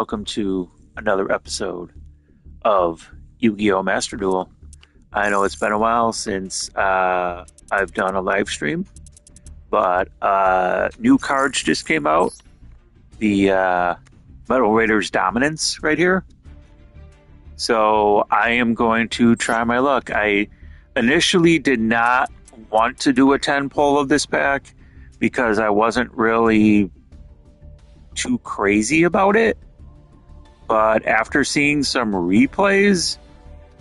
Welcome to another episode of Yu-Gi-Oh! Master Duel. I know it's been a while since I've done a live stream, but new cards just came out. The Metal Raiders Dominance right here. So I am going to try my luck. I initially did not want to do a 10 pull of this pack because I wasn't really too crazy about it. But after seeing some replays,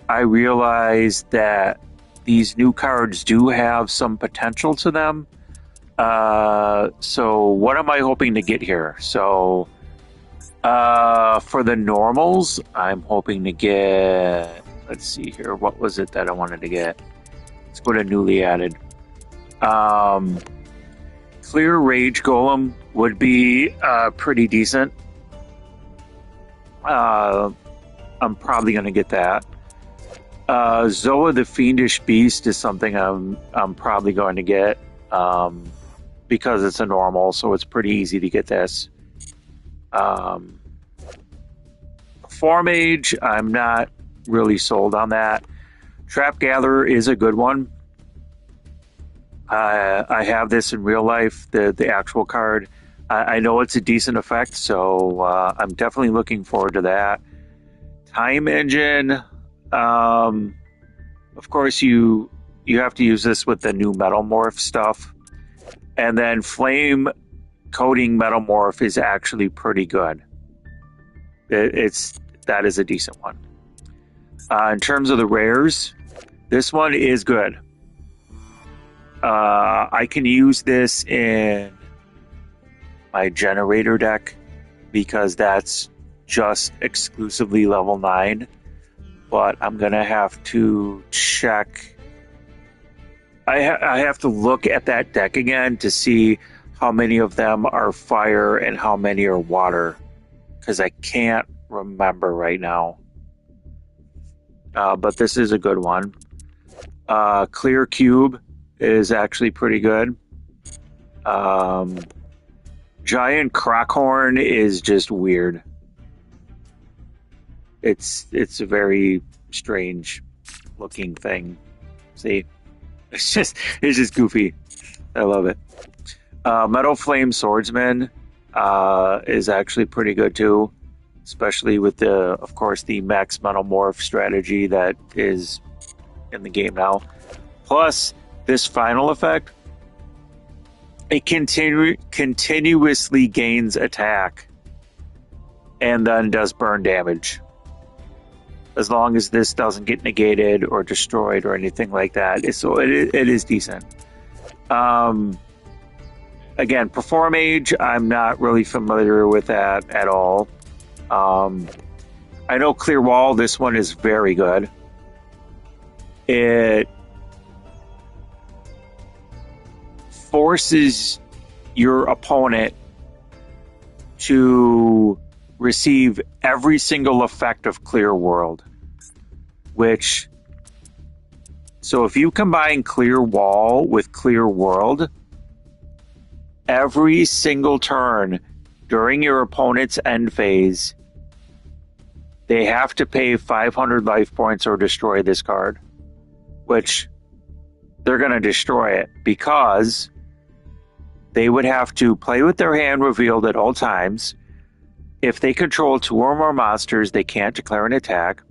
I realized that these new cards do have some potential to them. So what am I hoping to get here? So for the normals, I'm hoping to get, let's see here, what was it that I wanted to get? Let's go to newly added. Clear Rage Golem would be pretty decent. I'm probably going to get that. Zoa the Fiendish Beast is something I'm probably going to get because it's a normal, so it's pretty easy to get this. Form Age, I'm not really sold on that. Trap Gatherer is a good one. I have this in real life, the actual card. I know it's a decent effect, so I'm definitely looking forward to that. Time Engine, of course, you have to use this with the new Metamorph stuff. And then Flame Coating Metamorph is actually pretty good. That is a decent one. In terms of the rares, this one is good. I can use this in my generator deck because that's just exclusively level 9, but I'm gonna have to check. I have to look at that deck again to see how many of them are fire and how many are water, because I can't remember right now. But this is a good one. Clear Cube is actually pretty good. Giant Crockhorn is just weird. It's a very strange looking thing. See, it's just goofy. I love it. Metal Flame Swordsman is actually pretty good too, especially with of course, the Max Metamorph strategy that is in the game now. Plus, this final effect, it continuously gains attack and then does burn damage. As long as this doesn't get negated or destroyed or anything like that. So it is decent. Again, Perform Age, I'm not really familiar with that at all. I know Clear Wall, this one is very good. It forces your opponent to receive every single effect of Clear World, so if you combine Clear Wall with Clear World, every single turn during your opponent's end phase, they have to pay 500 life points or destroy this card, which they're going to destroy it because they would have to play with their hand revealed at all times. If they control 2 or more monsters, they can't declare an attack.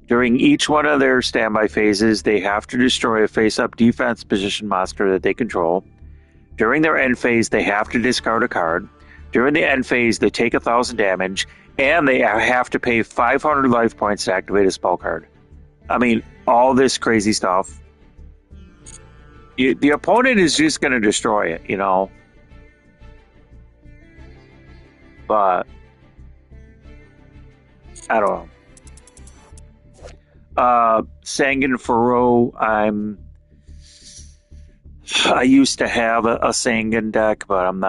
During each one of their standby phases, they have to destroy a face-up defense position monster that they control. During their end phase, they have to discard a card. During the end phase, they take 1,000 damage, and they have to pay 500 life points to activate a spell card. I mean, all this crazy stuff. The opponent is just going to destroy it, you know. But I don't know. Sangan Furrow, I used to have a Sangan deck, but I'm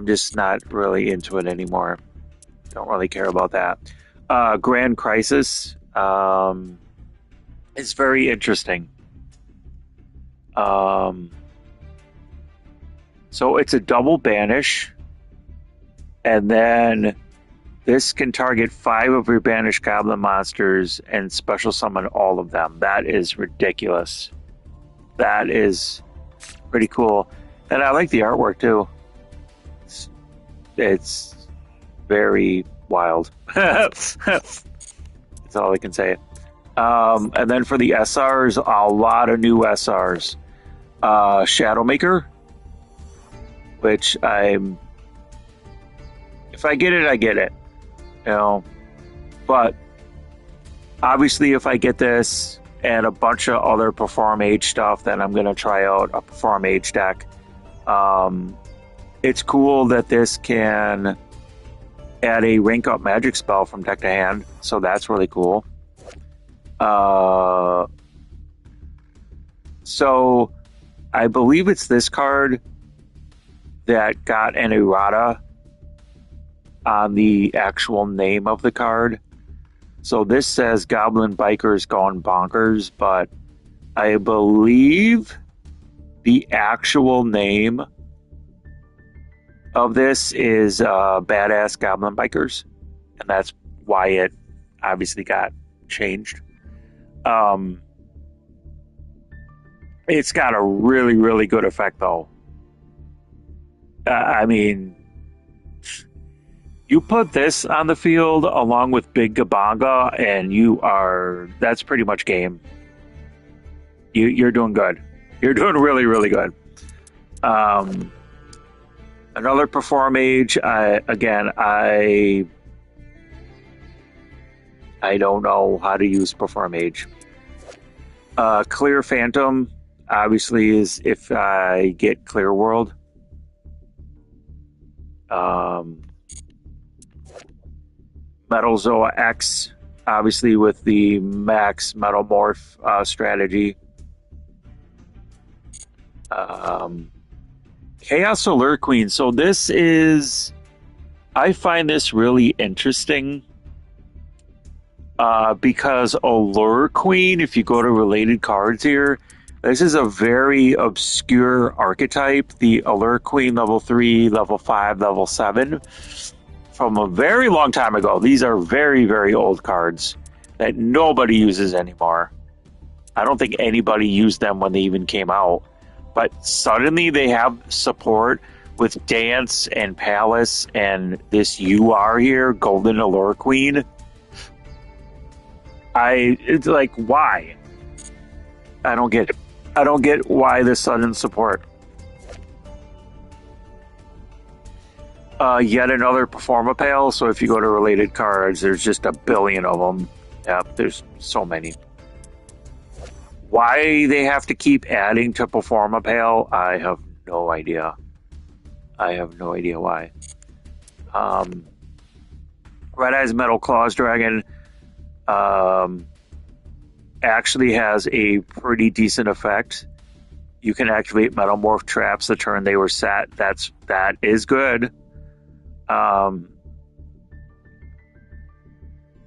just not really into it anymore. Don't really care about that. Grand Crisis is very interesting. So it's a double banish, and then This can target 5 of your banished goblin monsters and special summon all of them. That is ridiculous. That is pretty cool. And I like the artwork too. It's very wild. That's all I can say. And then for the SRs, a lot of new SRs. Shadowmaker, which if I get it, I get it. You know, but obviously if I get this and a bunch of other Perform Age stuff, then I'm going to try out a Perform Age deck. It's cool that this can add a rank up magic spell from deck to hand, so that's really cool. So I believe it's this card that got an errata on the actual name of the card. So this says Goblin Bikers Gone Bonkers, but I believe the actual name of this is Badass Goblin Bikers, and that's why it obviously got changed. It's got a really, really good effect, though. I mean, you put this on the field along with Big Gabanga, and that's pretty much game. You're doing good. You're doing really, really good. Another Perform Age. I don't know how to use Perform Age. Clear Phantom, obviously, is if I get Clear World. Metal Zoa X, obviously with the Max Metamorph strategy. Chaos Allure Queen. So I find this really interesting because Allure Queen, if you go to related cards here, this is a very obscure archetype. The Allure Queen level 3, level 5, level 7 from a very long time ago. These are very, very old cards that nobody uses anymore. I don't think anybody used them when they even came out. But suddenly they have support with Dance and Palace and this UR here, Golden Allure Queen. It's like, why? I don't get it. I don't get why this sudden support. Yet another Performapale. So if you go to related cards, there's just a billion of them. Yep, there's so many. Why they have to keep adding to Performapale, I have no idea. I have no idea why. Red Eyes Metal Claws Dragon actually has a pretty decent effect. You can activate Metamorph traps the turn they were set. That is good.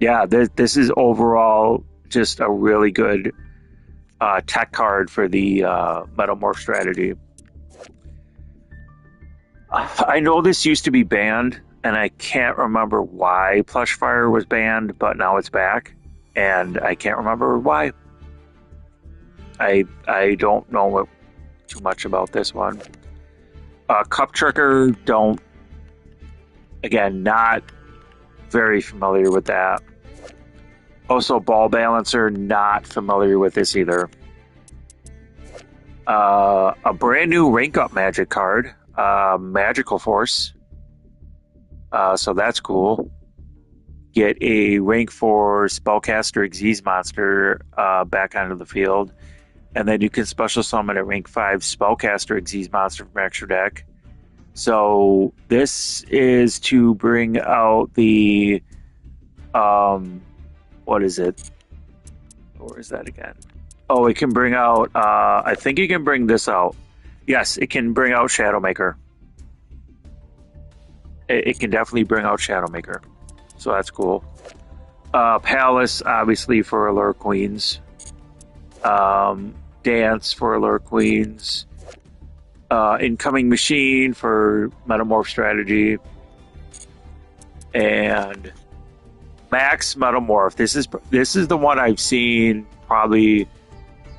Yeah, this is overall just a really good tech card for the Metamorph strategy. I know this used to be banned, and I can't remember why Plushfire was banned, but now it's back, and I can't remember why. I don't know too much about this one. Cup Tricker, not very familiar with that. Also, Ball Balancer, not familiar with this either. A brand new rank up magic card, Magical Force. So that's cool. Get a rank 4 Spellcaster Xyz monster back onto the field. And then you can special summon a rank 5 Spellcaster Xyz monster from extra deck. So this is to bring out the what is it? Or is that again? Oh, it can bring out I think it can bring this out. Yes, it can bring out Shadowmaker. It can definitely bring out Shadowmaker. So that's cool. Palace, obviously, for Allure Queens. Dance for Allure Queens. Incoming Machine for Metamorph strategy. and Max Metamorph. This is the one I've seen probably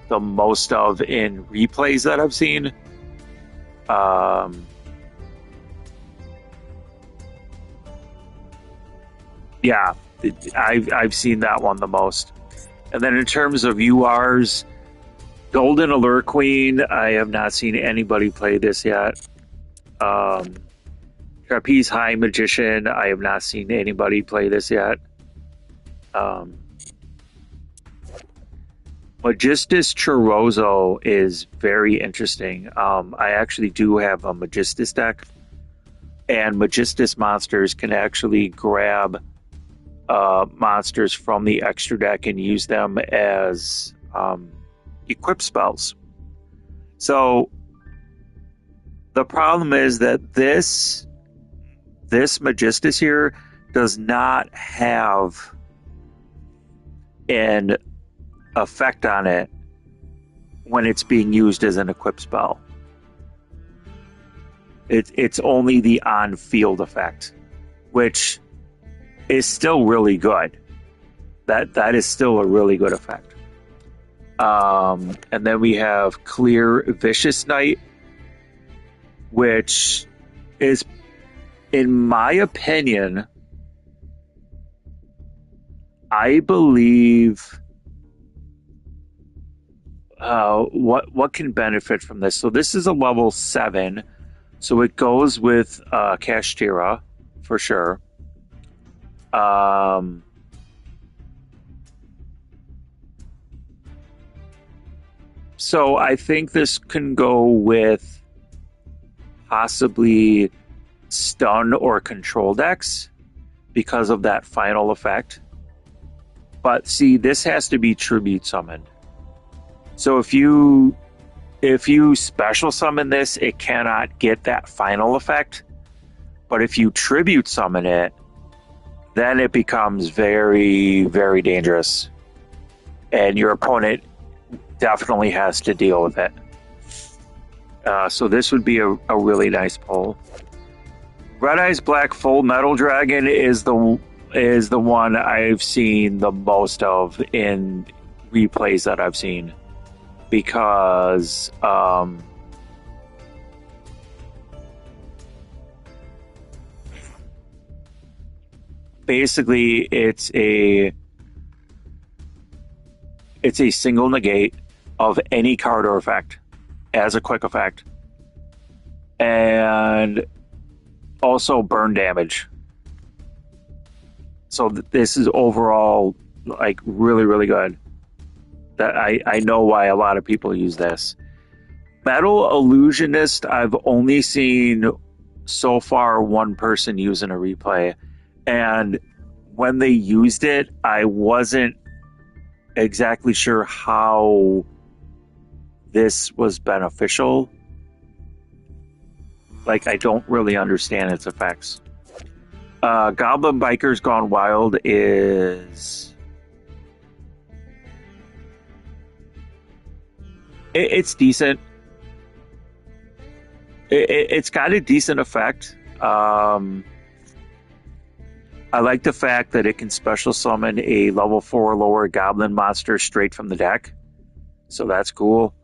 the most of in replays that I've seen. Yeah, I've seen that one the most. And then in terms of URs, Golden Allure Queen, I have not seen anybody play this yet. Trapeze High Magician, I have not seen anybody play this yet. Magistus Chorozo is very interesting. I actually do have a Magistus deck, and Magistus monsters can actually grab monsters from the extra deck and use them as equip spells. So the problem is that this Magistus here does not have an effect on it when it's being used as an equip spell. It's only the on-field effect, which is still really good. That is still a really good effect. And then we have Clear Vicious Knight, which is, in my opinion, I believe what can benefit from this. So this is a level 7, so it goes with Kashtira for sure. So I think this can go with possibly stun or control decks because of that final effect. But see, this has to be tribute summoned. So if you special summon this, it cannot get that final effect. But if you tribute summon it, then it becomes very, very dangerous. And your opponent definitely has to deal with it. So this would be a really nice pull. Red Eyes Black Full Metal Dragon is the one I've seen the most of in replays that I've seen, because basically it's a single negate of any card or effect as a quick effect, and also burn damage. So this is overall like really, really good. That I know why a lot of people use this. Metal Illusionist, I've only seen so far one person using a replay, and when they used it, I wasn't exactly sure how this was beneficial. Like, I don't really understand its effects. Goblin Bikers Gone Wild is... It's decent. It's got a decent effect. I like the fact that it can special summon a level 4 lower goblin monster straight from the deck. So that's cool.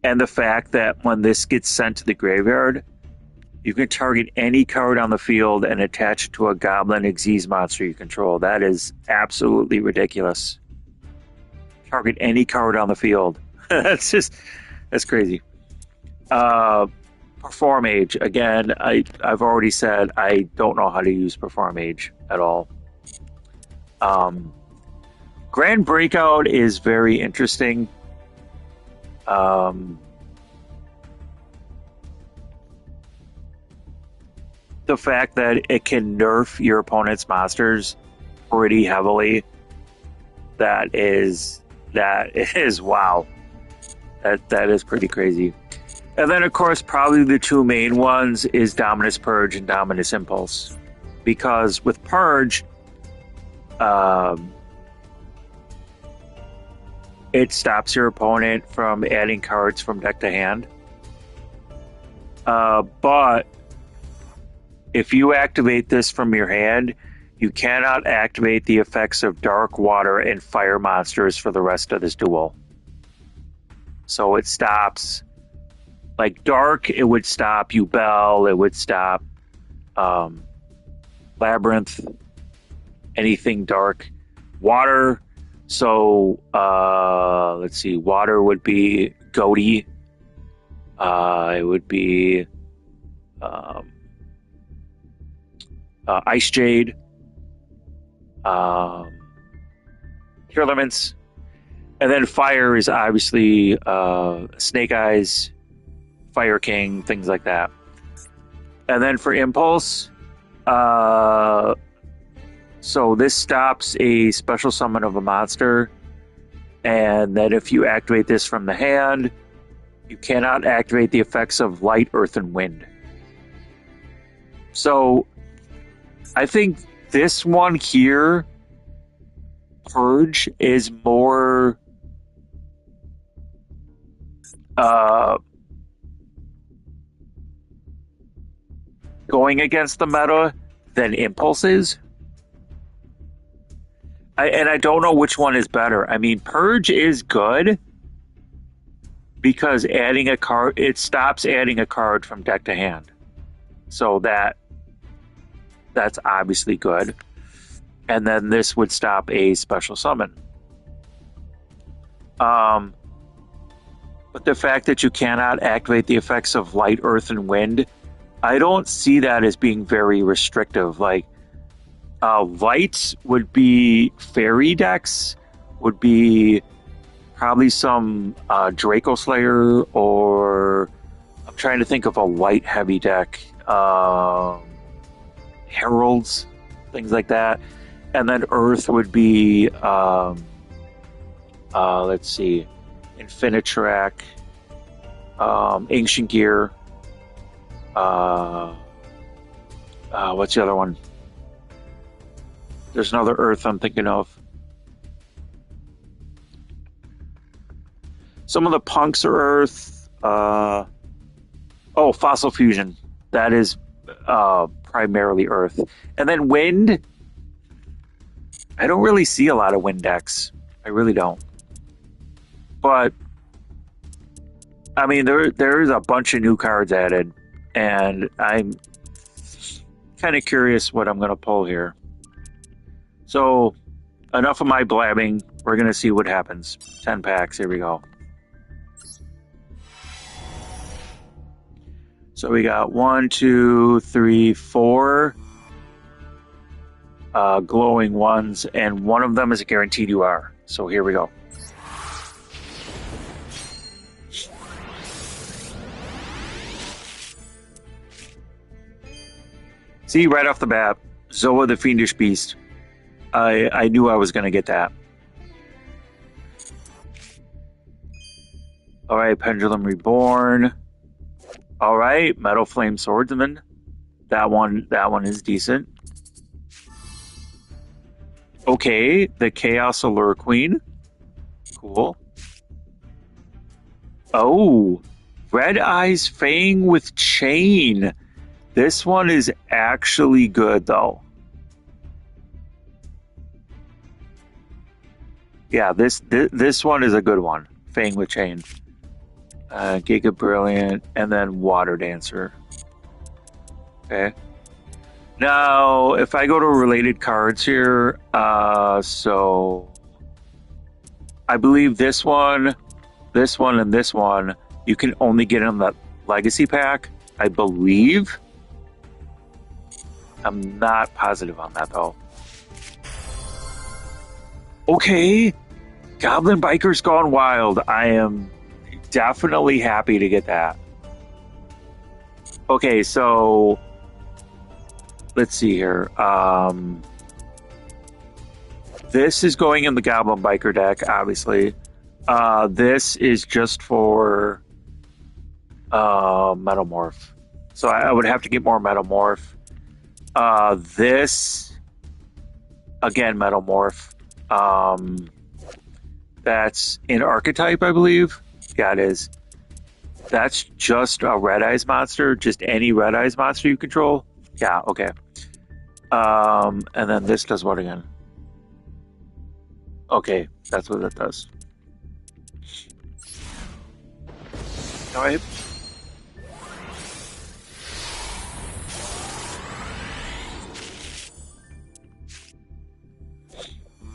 And the fact that when this gets sent to the graveyard, you can target any card on the field and attach it to a goblin Xyz monster you control. That is absolutely ridiculous. Target any card on the field. That's crazy. Perform Age. Again, I've already said I don't know how to use Perform Age at all. Grand Breakout is very interesting. The fact that it can nerf your opponent's monsters pretty heavily, that is wow. That is pretty crazy. And then, of course, probably the two main ones is Dominus Purge and Dominus Impulse. Because with Purge, it stops your opponent from adding cards from deck to hand. But if you activate this from your hand, you cannot activate the effects of dark, water, and fire monsters for the rest of this duel. So it stops, like dark, it would stop Ubel, it would stop Labyrinth, anything dark. Water, so let's see, water would be Goaty. It would be Ice Jade, Elements, and then fire is obviously Snake Eyes, Fire King, things like that. And then for Impulse, so this stops a special summon of a monster, and then if you activate this from the hand, you cannot activate the effects of light, earth, and wind. So I think this one here, Purge, is more going against the meta than Impulse is. And I don't know which one is better. I mean, Purge is good because adding a card, it stops adding a card from deck to hand. So that's obviously good. And then this would stop a special summon. But the fact that you cannot activate the effects of light, earth, and wind, I don't see that as being very restrictive. Like, lights would be fairy decks, would be probably some Draco Slayer, or I'm trying to think of a light heavy deck, Heralds, things like that. And then Earth would be, let's see, Infinitrack, Ancient Gear, what's the other one? There's another Earth I'm thinking of. Some of the punks are Earth. Fossil Fusion. That is primarily Earth. And then Wind. I don't really see a lot of Wind decks. I really don't. But, I mean, there's a bunch of new cards added. And I'm kind of curious what I'm going to pull here. So, enough of my blabbing. We're going to see what happens. 10 packs. Here we go. So we got 1, 2, 3, 4 glowing ones, and one of them is a guaranteed UR. So here we go. See, right off the bat, Zoa the Fiendish Beast. I knew I was going to get that. All right, Pendulum Reborn. All right, Metal Flame Swordsman. That one is decent. Okay, the Chaos Allure Queen. Cool. Oh, Red Eyes Fang with Chain. This one is actually good, though. Yeah, this one is a good one. Fang with Chain. Giga Brilliant, and then Water Dancer. Okay. Now, if I go to related cards here, so I believe this one, and this one, you can only get in the Legacy pack, I believe. I'm not positive on that, though. Okay. Goblin Bikers Gone Wild. I am definitely happy to get that. Okay, so let's see here. This is going in the Goblin Biker deck, obviously. This is just for Metamorph. So I would have to get more Metamorph. This, again, Metamorph. That's in Archetype, I believe. Yeah, it is. That's just a red eyes monster, just any red eyes monster you control. Yeah, okay. And then this does what again? Okay, that's what it does. All right.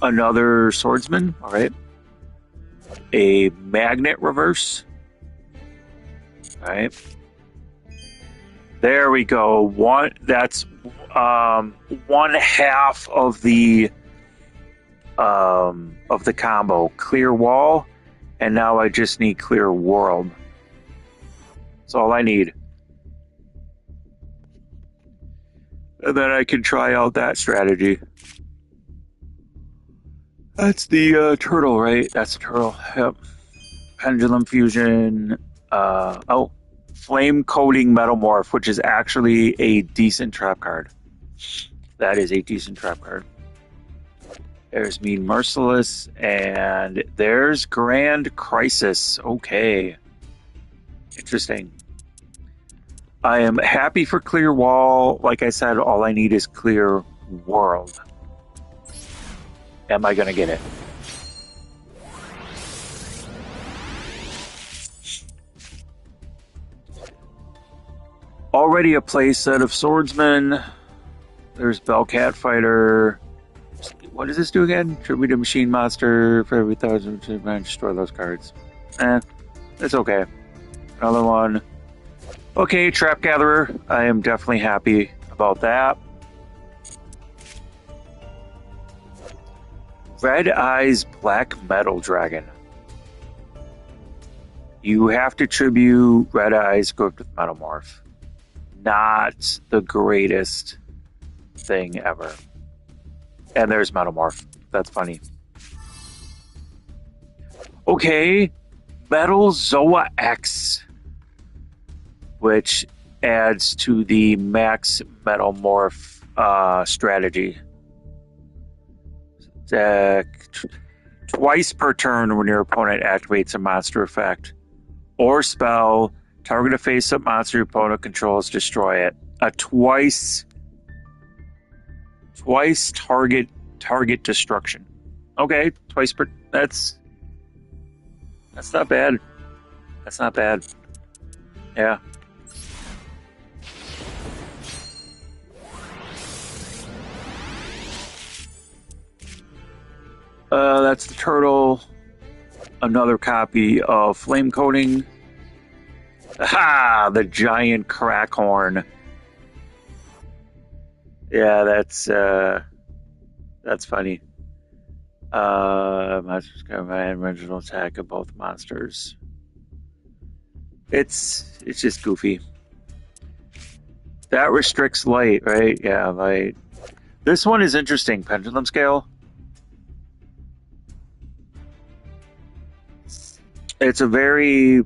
Another swordsman. All right. A magnet reverse. All right. There we go. That's one half of the combo. Clear wall, and now I just need clear world. That's all I need. And then I can try out that strategy. That's the turtle, right? That's the turtle. Yep. Pendulum fusion. Oh, flame coating metamorph, which is actually a decent trap card. That is a decent trap card. There's Mean Merciless, and there's Grand Crisis. Okay. Interesting. I am happy for clear wall. Like I said, all I need is clear world. Am I going to get it? Already a play set of swordsmen. There's Bellcat Fighter. What does this do again? Tribute a machine monster for every 1,000 to destroy those cards. It's okay. Another one. Okay, Trap Gatherer. I am definitely happy about that. Red Eyes Black Metal Dragon. You have to tribute Red Eyes equipped with Metamorph. Not the greatest thing ever. And there's Metamorph. That's funny. Okay, Metal Zoa X, which adds to the max Metamorph strategy. Twice per turn when your opponent activates a monster effect or spell, target a face-up monster your opponent controls, destroy it. A twice target destruction. Okay, twice per. That's not bad. That's not bad. Yeah. That's the turtle. Another copy of Flame Coating. Ha! The giant crackhorn. Yeah, that's funny. Monsters can combine original attack of both monsters. It's just goofy. That restricts light, right? Yeah, light. This one is interesting. Pendulum scale. It's a very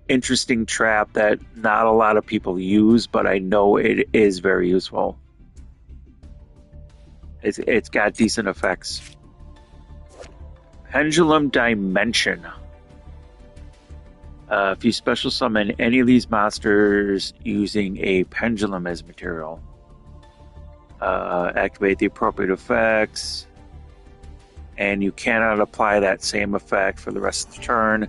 interesting trap that not a lot of people use, but I know it is very useful. It's got decent effects. Pendulum Dimension. If you special summon any of these monsters using a pendulum as material, activate the appropriate effects, and you cannot apply that same effect for the rest of the turn.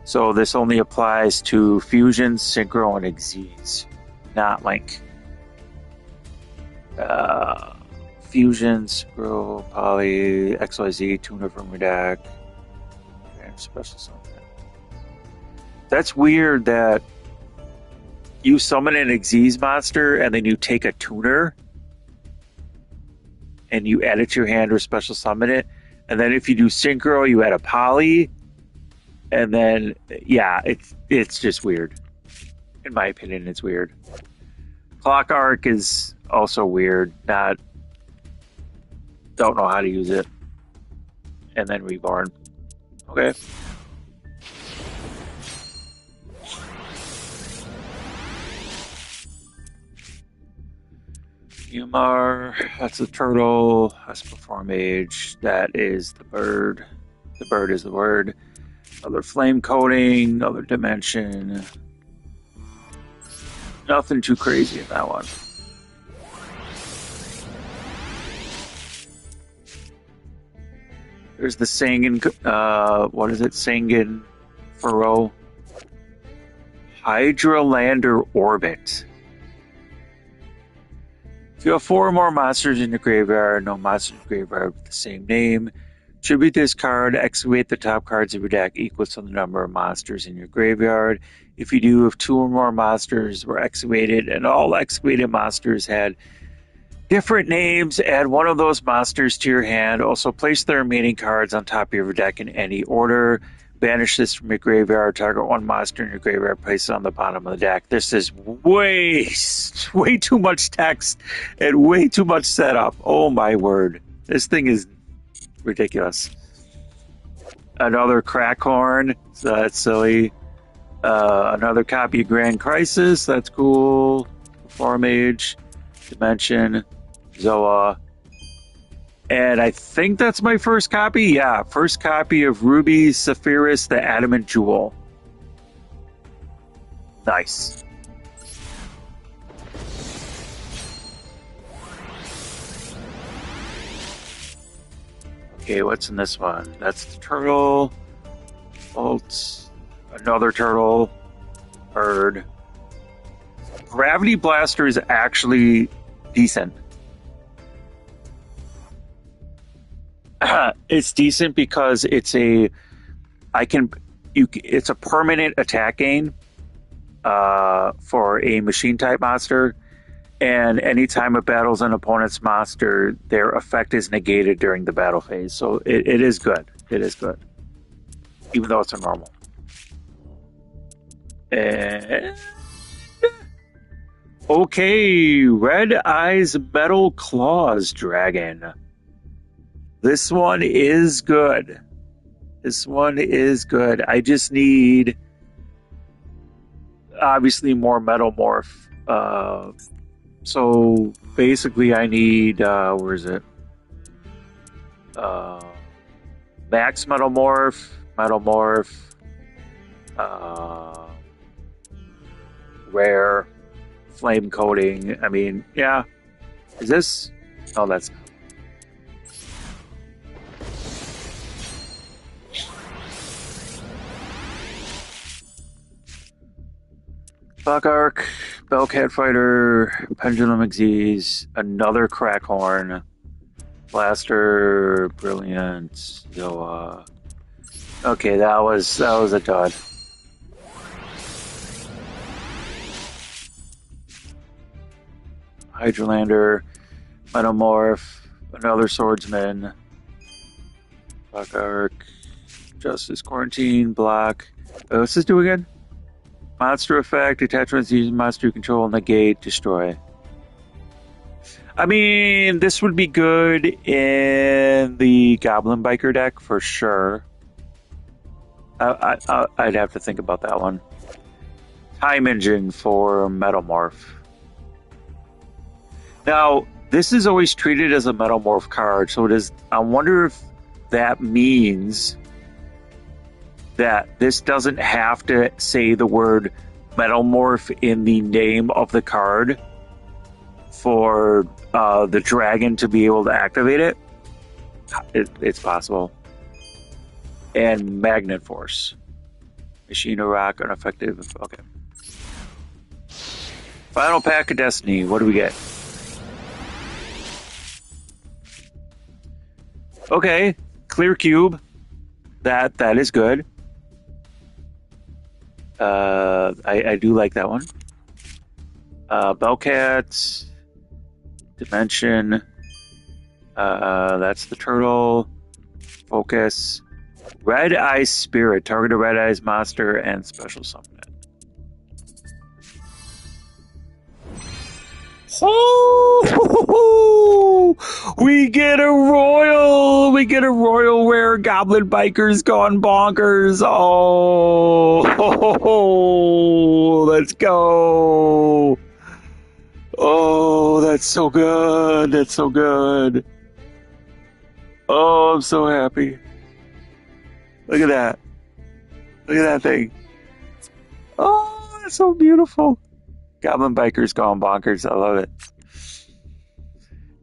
So this only applies to fusions, synchro, and exes, not link. Fusions, synchro, poly, XYZ, tuner from your deck, and special summon. That's weird that you summon an exes monster and then you take a tuner and you add it to your hand or special summon it. And then if you do synchro, you add a poly. And then, yeah, it's just weird. In my opinion, it's weird. Clock Arc is also weird. Don't know how to use it. And then Reborn. Okay. Umar, that's the turtle. That's Perform Age. That is the bird. The bird is the word. Another flame coating, another dimension. Nothing too crazy in that one. There's the Sangan, what is it? Sangan Furrow. Hydralander Orbit. If you have 4 or more monsters in your graveyard, no monster in your graveyard with the same name, tribute this card, excavate the top cards of your deck equal to the number of monsters in your graveyard. If you do, if 2 or more monsters were excavated and all excavated monsters had different names, add one of those monsters to your hand. Also, place the remaining cards on top of your deck in any order. Banish this from your graveyard. Target one monster in your graveyard. Place it on the bottom of the deck. This is way too much text and way too much setup. Oh my word. This thing is ridiculous. Another Crackhorn. So that's silly. Another copy of Grand Crisis. That's cool. Formage. Dimension. Zoa. And I think that's my first copy. Yeah, first copy of Ruby Sapphirus, the Adamant Jewel. Nice. Okay, what's in this one? That's the turtle. Bolt. Another turtle. Bird. Gravity Blaster is actually decent. It's decent because it's a permanent attack gain for a machine type monster, and anytime it battles an opponent's monster, their effect is negated during the battle phase. So it is good. It is good, even though it's a normal. And okay, Red Eyes Metal Claws Dragon. This one is good. This one is good. I just need, obviously, more Metal Morph. So basically, I need, where is it? Max Metal Morph, Rare, Flame Coating. I mean, yeah. Is this? Oh, that's. Buck Arc, Bellcat Fighter, Pendulum Xyz, another Crackhorn, Blaster, Brilliant, Zoa. Okay, that was a dud. Hydralander, Metamorph, another Swordsman, Buck Arc, Justice Quarantine, Block. What's this do again? Monster effect, attachments using monster you control, negate, destroy. I mean, this would be good in the Goblin Biker deck for sure. I'd have to think about that one. Time Engine for Metamorph. Now, this is always treated as a Metamorph card, so it is. I wonder if that means that this doesn't have to say the word Metamorph in the name of the card for the dragon to be able to activate it. It's possible. And Magnet Force. Machine of Rock, ineffective. Okay. Final pack of Destiny. What do we get? Okay. Clear Cube. That is good. I do like that one. Bellcat, Dimension. That's the turtle. Focus. Red Eyes Spirit. Target a Red Eyes monster and special summon it. Oh, we get a royal rare Goblin Bikers gone bonkers. Oh, let's go. Oh, that's so good. That's so good. Oh, I'm so happy. Look at that. Look at that thing. Oh, that's so beautiful. Goblin Biker's gone bonkers. I love it.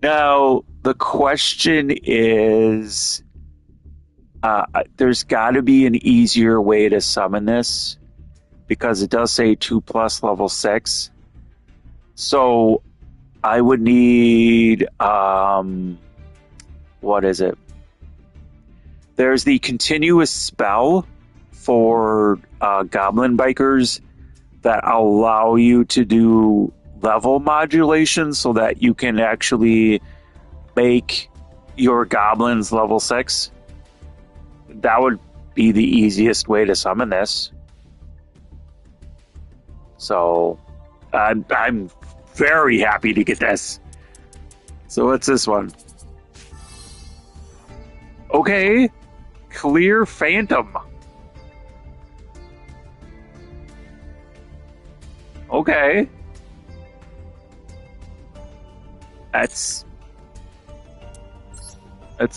Now, the question is there's got to be an easier way to summon this because it does say 2+ level 6. So I would need, what is it? There's the continuous spell for Goblin Bikers that allow you to do level modulation so that you can actually make your goblins level 6. That would be the easiest way to summon this. So I'm very happy to get this. So what's this one? Okay, Clear Phantom. Okay. Let's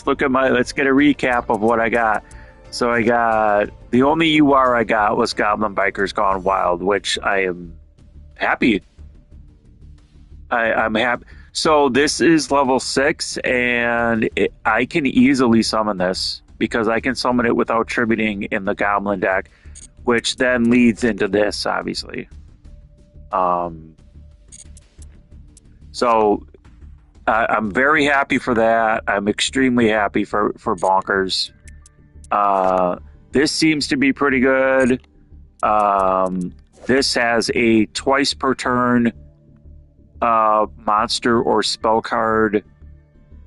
look at let's get a recap of what I got. So I got, the only UR I got was Goblin Bikers Gone Wild, which I am happy. I'm happy. So this is level 6, and I can easily summon this because I can summon it without tributing in the Goblin deck, which then leads into this, obviously. So I'm very happy for that. I'm extremely happy for Bonkers. This seems to be pretty good. This has a twice per turn monster or spell card.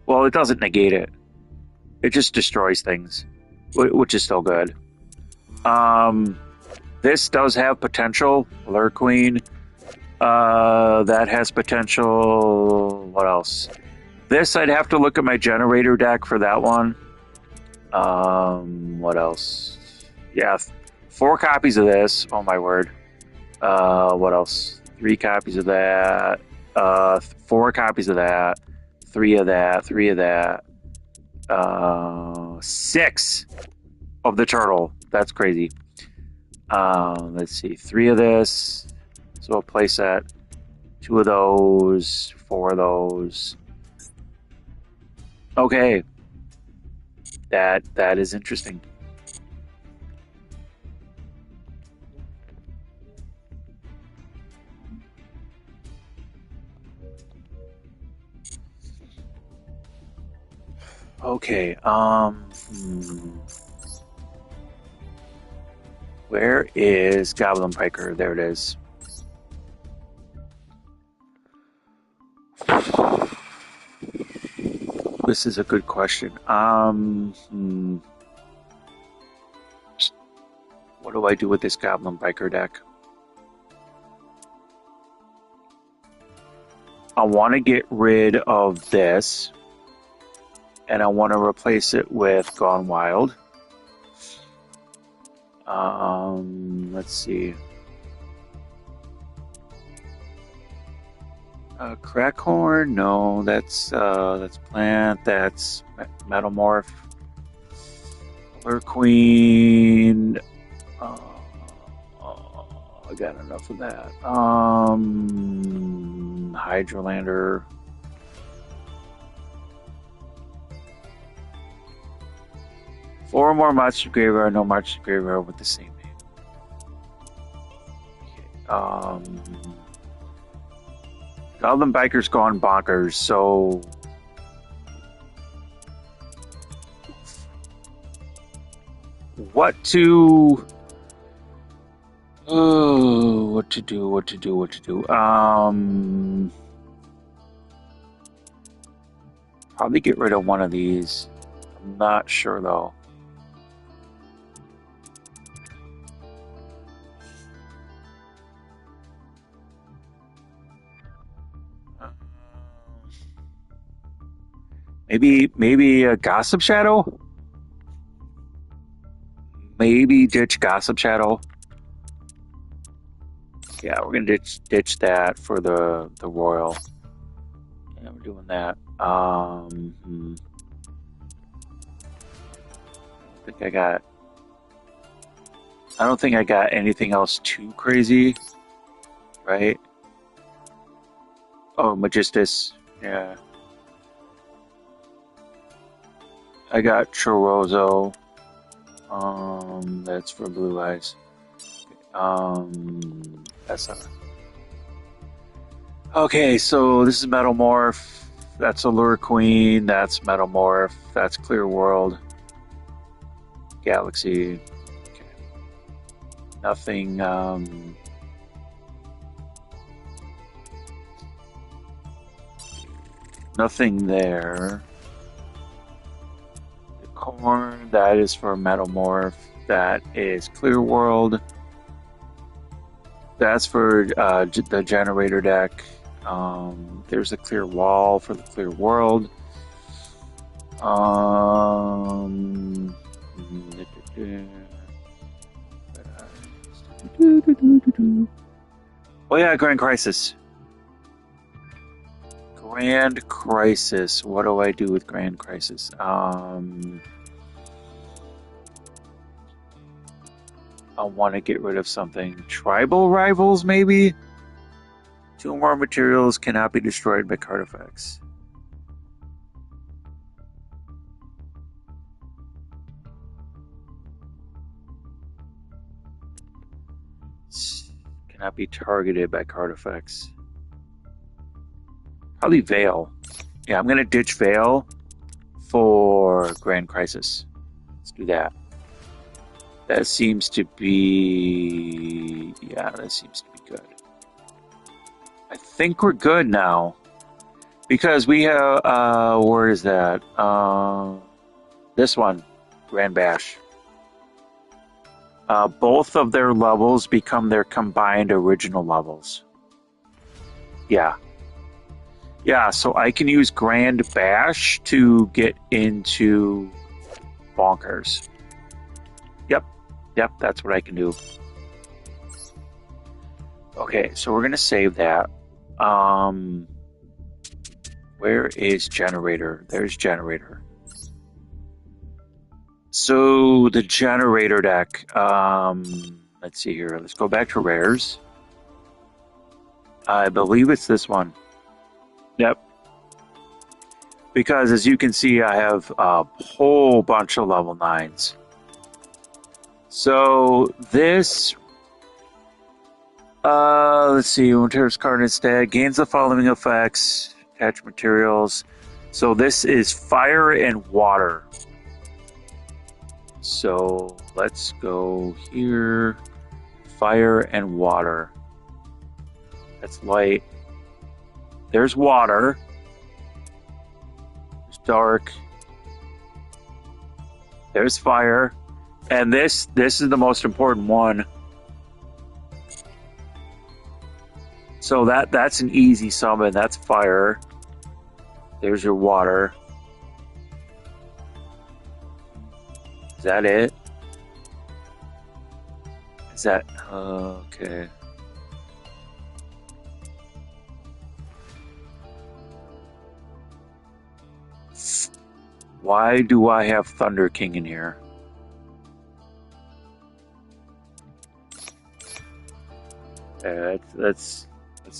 Well, it doesn't negate it. It just destroys things, which is still good. This does have potential. Lure Queen. That has potential. What else? This, I'd have to look at my generator deck for that one. What else? Yeah, 4 copies of this. Oh my word. What else? 3 copies of that. 4 copies of that. 3 of that. 3 of that. 6 of the turtle. That's crazy. Let's see. 3 of this. So I'll place that. 2 of those. 4 of those. Okay. That is interesting. Okay. Where is Goblin Biker? There it is. This is a good question. What do I do with this Goblin Biker deck? I want to get rid of this, and I want to replace it with Gone Wild. Let's see. Crackhorn? No, that's plant. That's Metamorph. Lure Queen. I got enough of that. Hydrolander. Four more monster graveyard, no monster graveyard with the same name. Okay. Goblin Biker's gone bonkers, so what to do. Probably get rid of one of these. I'm not sure though. Maybe a Gossip Shadow? Maybe ditch Gossip Shadow. Yeah, we're gonna ditch that for the Royal. Yeah, we're doing that. I think I got I don't think I got anything else too crazy, right? Oh, Magistus. Yeah. I got Chorozo. That's for blue eyes. That's not. Okay, so this is Metalmorph. That's Allure Queen. That's Metalmorph. That's Clear World. Galaxy. Okay. Nothing. Nothing there. The corn. That is for Metalmorph. That is Clear World. That's for the generator deck. There's a clear wall for the Clear World. Oh yeah, Grand Crisis. Grand Crisis. What do I do with Grand Crisis? I want to get rid of something. Tribal Rivals, maybe? 2 more materials cannot be destroyed by card effects. Cannot be targeted by card effects. Probably Veil. Yeah, I'm going to ditch Veil for Grand Crisis. Let's do that. That seems to be... Yeah, that seems to be good. I think we're good now. Because we have... where is that? This one. Grand Bash. Both of their levels become their combined original levels. Yeah. Yeah, so I can use Grand Bash to get into Bonkers. Yep, that's what I can do. Okay, so we're gonna save that. Where is Generator? There's Generator. So the Generator deck, let's see here. Let's go back to rares. I believe it's this one. Yep. Because as you can see, I have a whole bunch of level 9s. So this, let's see, when Terrace card instead gains the following effects, attach materials. So this is fire and water. So let's go here, fire and water. That's light. There's water. There's dark. There's fire. And this is the most important one. So that's an easy summon. That's fire. There's your water. Is that it? Is that okay? Why do I have Thunder King in here? Let's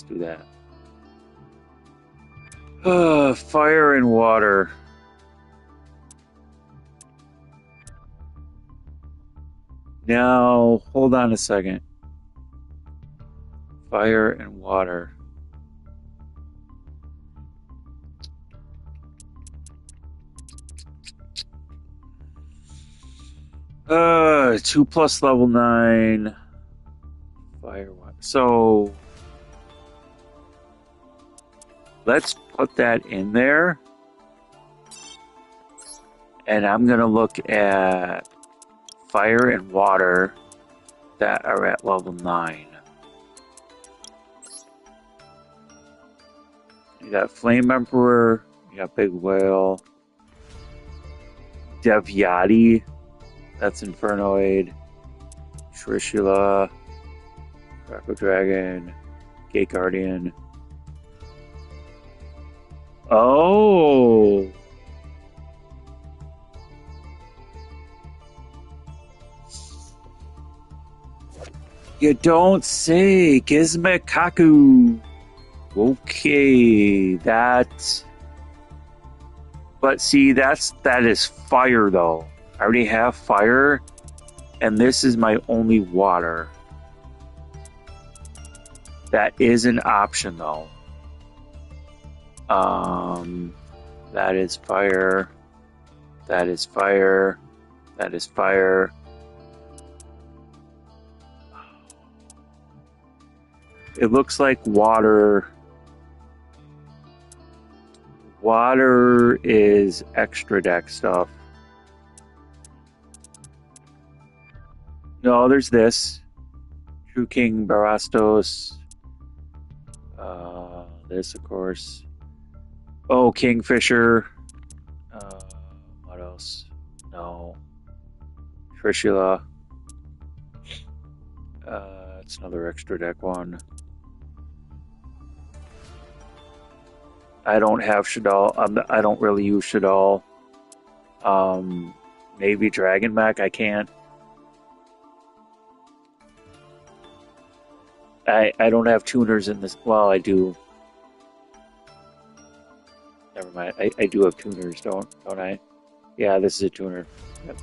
do that. Fire and water. Now, hold on a second. Fire and water. Uh, 2+ level 9. Fire water. So let's put that in there. And I'm gonna look at fire and water that are at level 9. You got Flame Emperor, you got Big Whale, Devyati, that's Infernoid, Trishula, Crackle Dragon, Gate Guardian. Oh! You don't say, Gizmikaku. Okay, that. But see, that is fire though. I already have fire, and this is my only water. That is an option though. That is fire. That is fire. That is fire. It looks like water. Water is extra deck stuff. No, there's this. True King Barastos. This, of course. Oh, Kingfisher. What else? No. Trishula. It's another extra deck one. I don't have Shadal. I don't really use Shadal. Maybe Dragon Mech. I can't. I don't have tuners in this. Well, I do. Never mind. I do have tuners, don't I? Yeah, this is a tuner. Yep.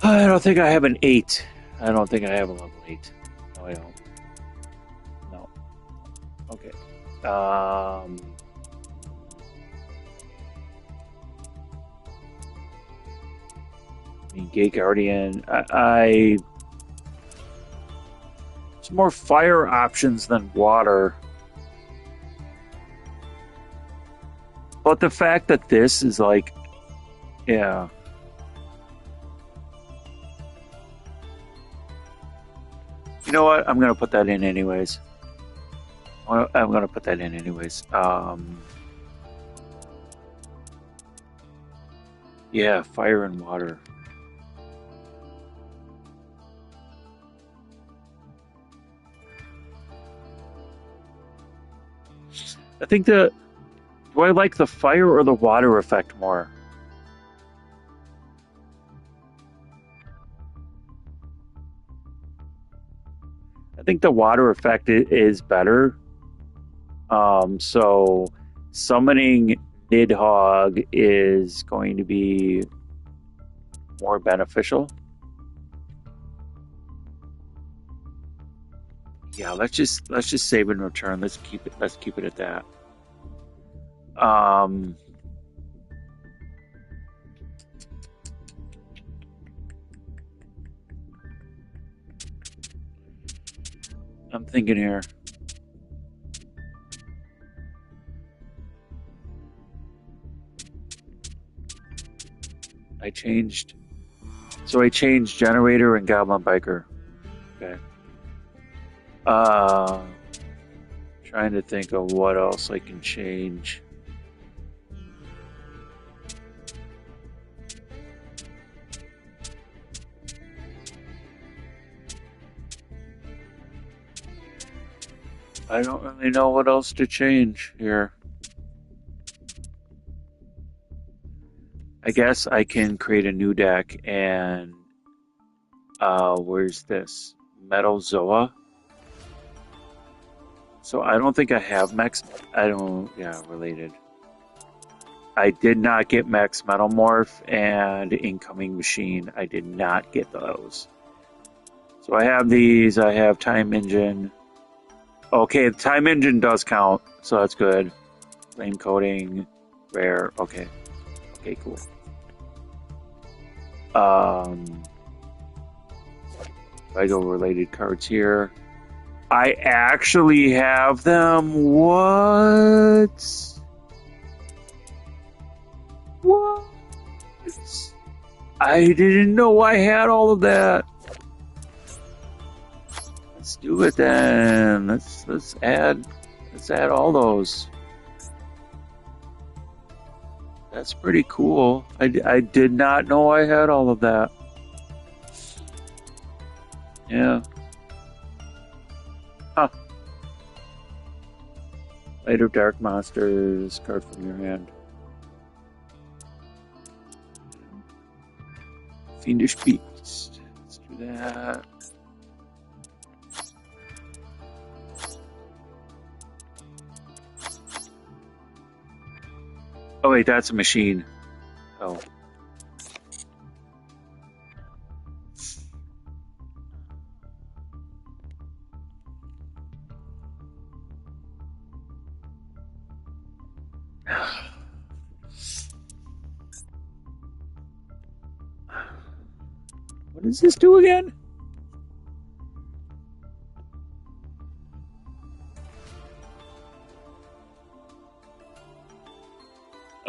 I don't think I have an 8. I don't think I have a level 8. No, I don't. No. Okay. I mean, Gate Guardian. There's more fire options than water. But the fact that this is like, yeah. You know what? I'm going to put that in anyways. I'm going to put that in anyways. Yeah, fire and water. I think do I like the fire or the water effect more? I think the water effect is better. So summoning Nidhogg is going to be more beneficial. Yeah, let's just save and return. Let's keep it at that. I'm thinking here. I changed Generator and Goblin Biker. Okay. Trying to think of what else I can change. I don't really know what else to change here. I guess I can create a new deck and where's this? Metal Zoa. So I don't think I have Max. Related. I did not get Max Metal Morph and Incoming Machine. I did not get those. So I have these. I have Time Engine. Okay, the Time Engine does count, so that's good. Flame Coating, Rare. Okay. Okay, cool. Lego related cards here. I actually have them. What? What? I didn't know I had all of that. Let's do it then. Let's add all those. That's pretty cool. I did not know I had all of that. Yeah. Huh. Light of Dark Monsters, card from your hand. Fiendish Beast. Let's that. Oh wait, that's a machine. Oh. What does this do again?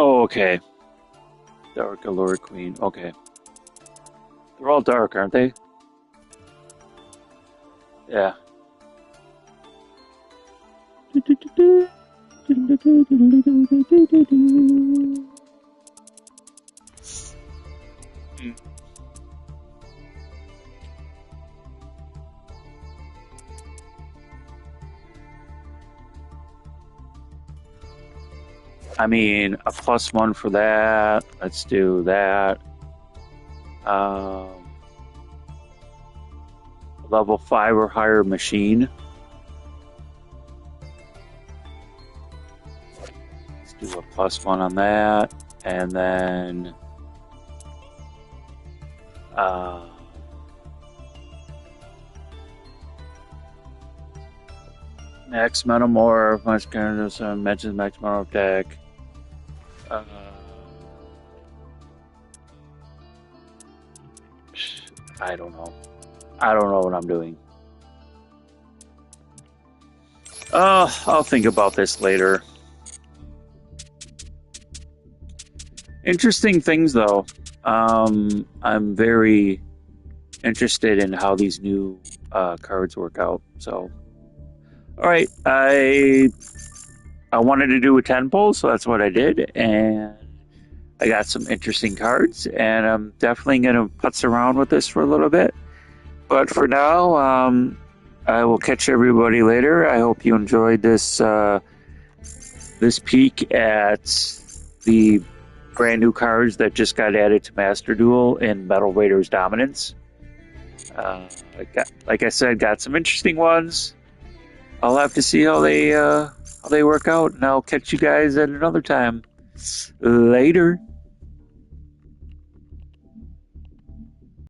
Oh, okay. Dark Allure Queen. Okay. They're all dark, aren't they? Yeah. I mean, a +1 for that. Let's do that. Um, Level 5 or higher machine. Let's do a +1 on that. And then max metamorph, much characters mentions max metamorph deck. I don't know. I don't know what I'm doing. I'll think about this later. Interesting things, though. I'm very interested in how these new cards work out. So, all right, I wanted to do a 10 pull, so that's what I did, and I got some interesting cards, and I'm definitely going to putz around with this for a little bit. But for now, I will catch everybody later. I hope you enjoyed this this peek at the brand new cards that just got added to Master Duel in Metal Raiders Dominance. Like I said, got some interesting ones. I'll have to see how they work out, and I'll catch you guys at another time. Later.